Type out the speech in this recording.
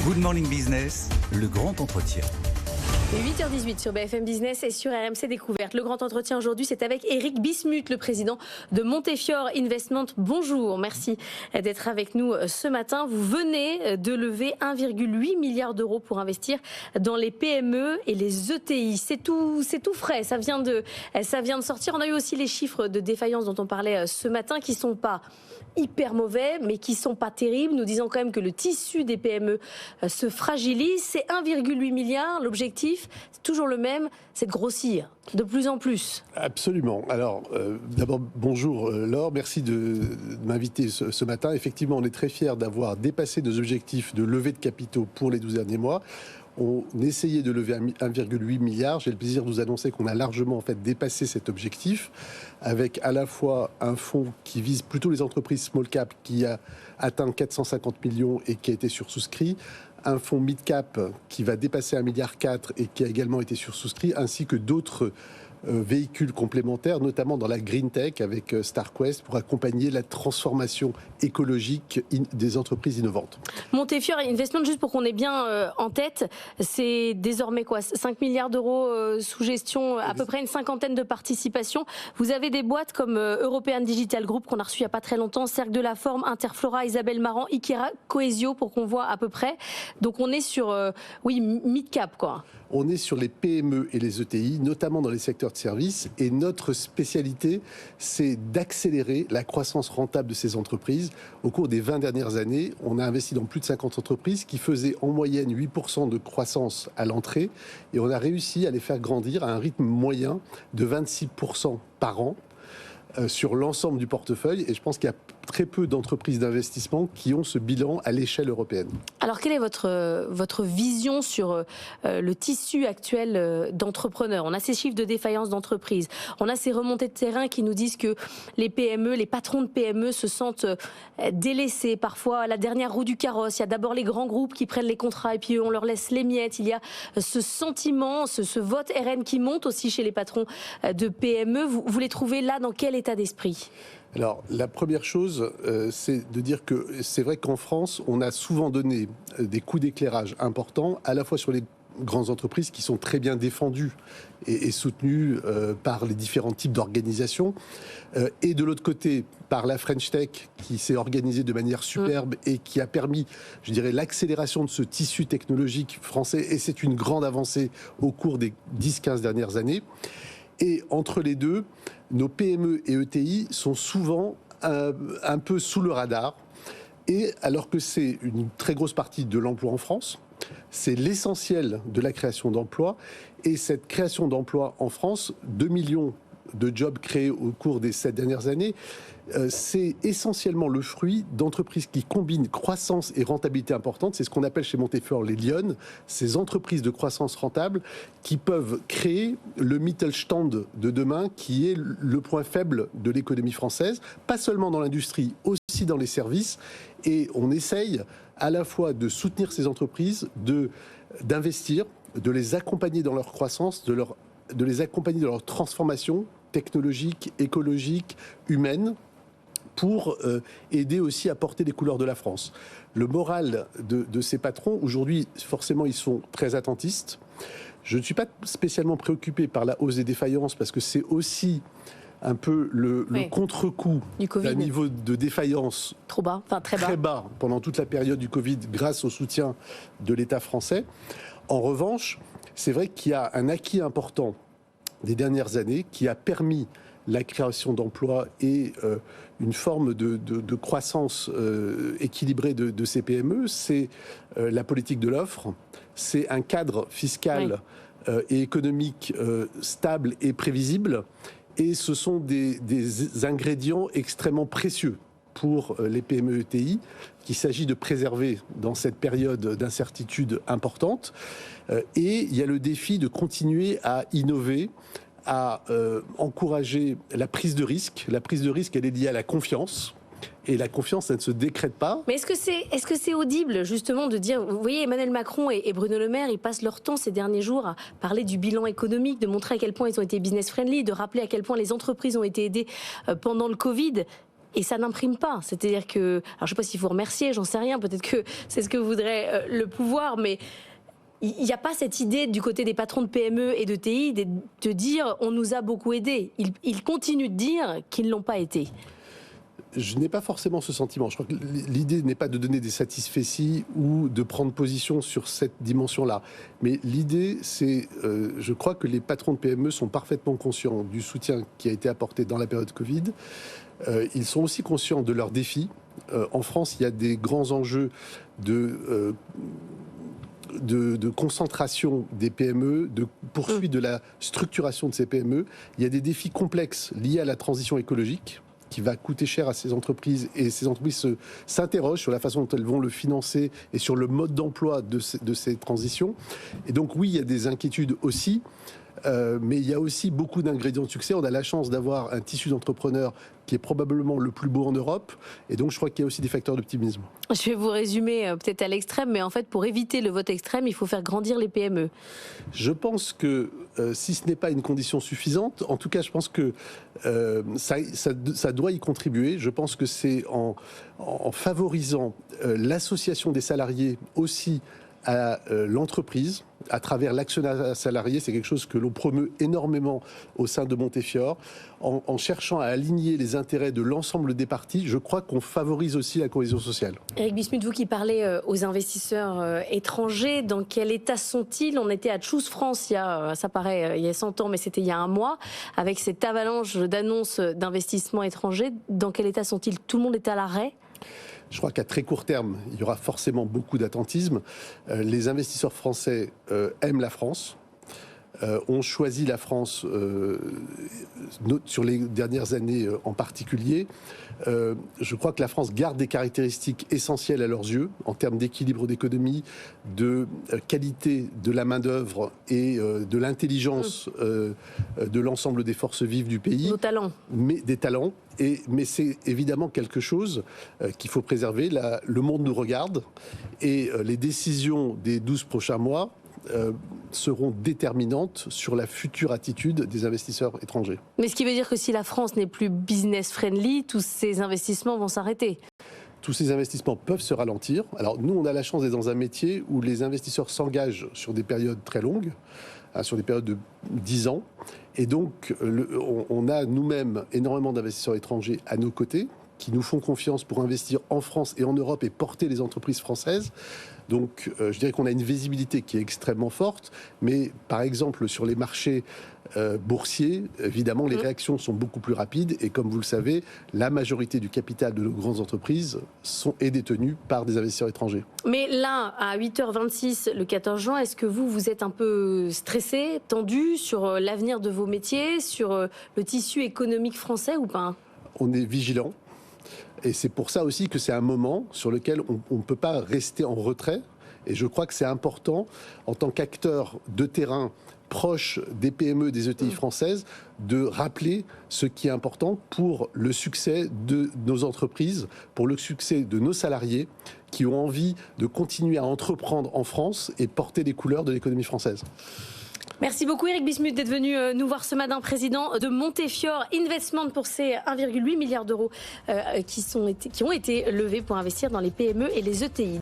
Good Morning Business, le grand entretien. 8h18 sur BFM Business et sur RMC Découverte. Le grand entretien aujourd'hui, c'est avec Eric Bismuth, le président de Montefiore Investment. Bonjour, merci d'être avec nous ce matin. Vous venez de lever 1,8 milliard d'euros pour investir dans les PME et les ETI. C'est tout frais, ça vient de sortir. On a eu aussi les chiffres de défaillance dont on parlait ce matin qui sont pas hyper mauvais, mais qui sont pas terribles. Nous disons quand même que le tissu des PME se fragilise. C'est 1,8 milliard. L'objectif, c'est toujours le même, c'est de grossir de plus en plus. Absolument. Alors, d'abord, bonjour Laure, merci de m'inviter ce matin. Effectivement, on est très fiers d'avoir dépassé nos objectifs de levée de capitaux pour les 12 derniers mois. On essayait de lever 1,8 milliard. J'ai le plaisir de vous annoncer qu'on a largement dépassé cet objectif, avec à la fois un fonds qui vise plutôt les entreprises small cap qui a atteint 450 millions et qui a été sursouscrit, un fonds mid cap qui va dépasser 1,4 milliard et qui a également été sursouscrit, ainsi que d'autres véhicules complémentaires, notamment dans la green tech avec StarQuest pour accompagner la transformation écologique des entreprises innovantes. Montefiore Investment, juste pour qu'on ait bien en tête, c'est désormais quoi, 5 milliards d'euros sous gestion, à peu près une cinquantaine de participations. Vous avez des boîtes comme European Digital Group qu'on a reçu il n'y a pas très longtemps, Cercle de la Forme, Interflora, Isabelle Marant, Ikera, Coesio pour qu'on voit à peu près. Donc on est sur, mid-cap quoi. On est sur les PME et les ETI, notamment dans les secteurs de services. Et notre spécialité, c'est d'accélérer la croissance rentable de ces entreprises. Au cours des 20 dernières années, on a investi dans plus de 50 entreprises qui faisaient en moyenne 8% de croissance à l'entrée. Et on a réussi à les faire grandir à un rythme moyen de 26% par an sur l'ensemble du portefeuille. Et je pense qu'il y a très peu d'entreprises d'investissement qui ont ce bilan à l'échelle européenne. Alors, quelle est votre vision sur le tissu actuel d'entrepreneurs ? On a ces chiffres de défaillance d'entreprises, on a ces remontées de terrain qui nous disent que les PME, les patrons de PME se sentent délaissés, parfois à la dernière roue du carrosse. Il y a d'abord les grands groupes qui prennent les contrats et puis eux, on leur laisse les miettes. Il y a ce sentiment, ce vote RN qui monte aussi chez les patrons de PME. Vous les trouvez là dans quel état d'esprit ? Alors, la première chose, c'est de dire que c'est vrai qu'en France, on a souvent donné des coups d'éclairage importants, à la fois sur les grandes entreprises qui sont très bien défendues et soutenues par les différents types d'organisations, et de l'autre côté, par la French Tech, qui s'est organisée de manière superbe et qui a permis, je dirais, l'accélération de ce tissu technologique français, et c'est une grande avancée au cours des 10-15 dernières années. Et entre les deux, nos PME et ETI sont souvent un peu sous le radar, et alors que c'est une très grosse partie de l'emploi en France, c'est l'essentiel de la création d'emplois, et cette création d'emplois en France, 2 millions de jobs créés au cours des 7 dernières années, c'est essentiellement le fruit d'entreprises qui combinent croissance et rentabilité importante. C'est ce qu'on appelle chez Montefiore les Lionnes, ces entreprises de croissance rentable qui peuvent créer le Mittelstand de demain, qui est le point faible de l'économie française, pas seulement dans l'industrie, aussi dans les services. Et on essaye à la fois de soutenir ces entreprises, d'investir, de les accompagner dans leur croissance, de les accompagner dans leur transformation technologique, écologique, humaine, pour aider aussi à porter les couleurs de la France. Le moral de ces patrons, aujourd'hui, forcément, ils sont très attentistes. Je ne suis pas spécialement préoccupé par la hausse des défaillances, parce que c'est aussi un peu le contre-coup d'un niveau de défaillance trop bas, enfin très bas pendant toute la période du Covid, grâce au soutien de l'État français. En revanche, c'est vrai qu'il y a un acquis important des dernières années qui a permis la création d'emplois et une forme de croissance équilibrée de ces PME, c'est la politique de l'offre, c'est un cadre fiscal et économique stable et prévisible, et ce sont des ingrédients extrêmement précieux pour les PME ETI qu'il s'agit de préserver dans cette période d'incertitude importante. Et il y a le défi de continuer à innover, à encourager la prise de risque. La prise de risque, elle est liée à la confiance. Et la confiance, ça ne se décrète pas. Mais est-ce que c'est audible, justement, de dire... Vous voyez, Emmanuel Macron et Bruno Le Maire, ils passent leur temps ces derniers jours à parler du bilan économique, de montrer à quel point ils ont été business-friendly, de rappeler à quel point les entreprises ont été aidées pendant le Covid. et ça n'imprime pas. C'est-à-dire que, alors je ne sais pas s'il faut remercier, j'en sais rien, peut-être que c'est ce que voudrait le pouvoir, mais il n'y a pas cette idée du côté des patrons de PME et de TI de dire on nous a beaucoup aidés. Ils continuent de dire qu'ils ne l'ont pas été. Je n'ai pas forcément ce sentiment. Je crois que l'idée n'est pas de donner des satisfecit ou de prendre position sur cette dimension-là. Mais l'idée, c'est, je crois que les patrons de PME sont parfaitement conscients du soutien qui a été apporté dans la période Covid. Ils sont aussi conscients de leurs défis. En France, il y a des grands enjeux de concentration des PME, de poursuite de la structuration de ces PME. Il y a des défis complexes liés à la transition écologique qui va coûter cher à ces entreprises, et ces entreprises s'interrogent sur la façon dont elles vont le financer et sur le mode d'emploi de ces transitions. Et donc oui, il y a des inquiétudes aussi, mais il y a aussi beaucoup d'ingrédients de succès. On a la chance d'avoir un tissu d'entrepreneurs qui est probablement le plus beau en Europe, et donc je crois qu'il y a aussi des facteurs d'optimisme. Je vais vous résumer peut-être à l'extrême, mais en fait pour éviter le vote extrême, il faut faire grandir les PME. Je pense que si ce n'est pas une condition suffisante, en tout cas je pense que ça doit y contribuer. Je pense que c'est en favorisant l'association des salariés aussi à l'entreprise, à travers l'actionnariat salarié. C'est quelque chose que l'on promeut énormément au sein de Montefiore. En cherchant à aligner les intérêts de l'ensemble des parties, je crois qu'on favorise aussi la cohésion sociale. Éric Bismuth, vous qui parlez aux investisseurs étrangers, dans quel état sont-ils? On était à Choose France il y a 100 ans, mais c'était il y a un mois, avec cette avalanche d'annonces d'investissements étrangers. Dans quel état sont-ils? Tout le monde est à l'arrêt? Je crois qu'à très court terme, il y aura forcément beaucoup d'attentisme. Les investisseurs français aiment la France, ont choisi la France sur les dernières années en particulier. Je crois que la France garde des caractéristiques essentielles à leurs yeux, en termes d'équilibre d'économie, de qualité de la main-d'œuvre et de l'intelligence de l'ensemble des forces vives du pays. Nos talents. Mais des talents. Mais c'est évidemment quelque chose qu'il faut préserver. Le monde nous regarde, et les décisions des 12 prochains mois seront déterminantes sur la future attitude des investisseurs étrangers. Mais ce qui veut dire que si la France n'est plus business friendly, tous ces investissements vont s'arrêter. Tous ces investissements peuvent se ralentir. Alors nous, on a la chance d'être dans un métier où les investisseurs s'engagent sur des périodes très longues, sur des périodes de 10 ans. Et donc, on a nous-mêmes énormément d'investisseurs étrangers à nos côtés, qui nous font confiance pour investir en France et en Europe et porter les entreprises françaises. Donc, je dirais qu'on a une visibilité qui est extrêmement forte. Mais, par exemple, sur les marchés boursiers, évidemment, les réactions sont beaucoup plus rapides. Et comme vous le savez, la majorité du capital de nos grandes entreprises est détenue par des investisseurs étrangers. Mais là, à 8h26, le 14 juin, est-ce que vous êtes un peu stressé, tendu sur l'avenir de vos métiers, sur le tissu économique français ou pas? On est vigilant. Et c'est pour ça aussi que c'est un moment sur lequel on ne peut pas rester en retrait. Et je crois que c'est important, en tant qu'acteur de terrain proche des PME, des ETI françaises, de rappeler ce qui est important pour le succès de nos entreprises, pour le succès de nos salariés qui ont envie de continuer à entreprendre en France et porter les couleurs de l'économie française. Merci beaucoup Éric Bismuth d'être venu nous voir ce matin, président de Montefiore Investment, pour ces 1,8 milliard d'euros qui ont été levés pour investir dans les PME et les ETI.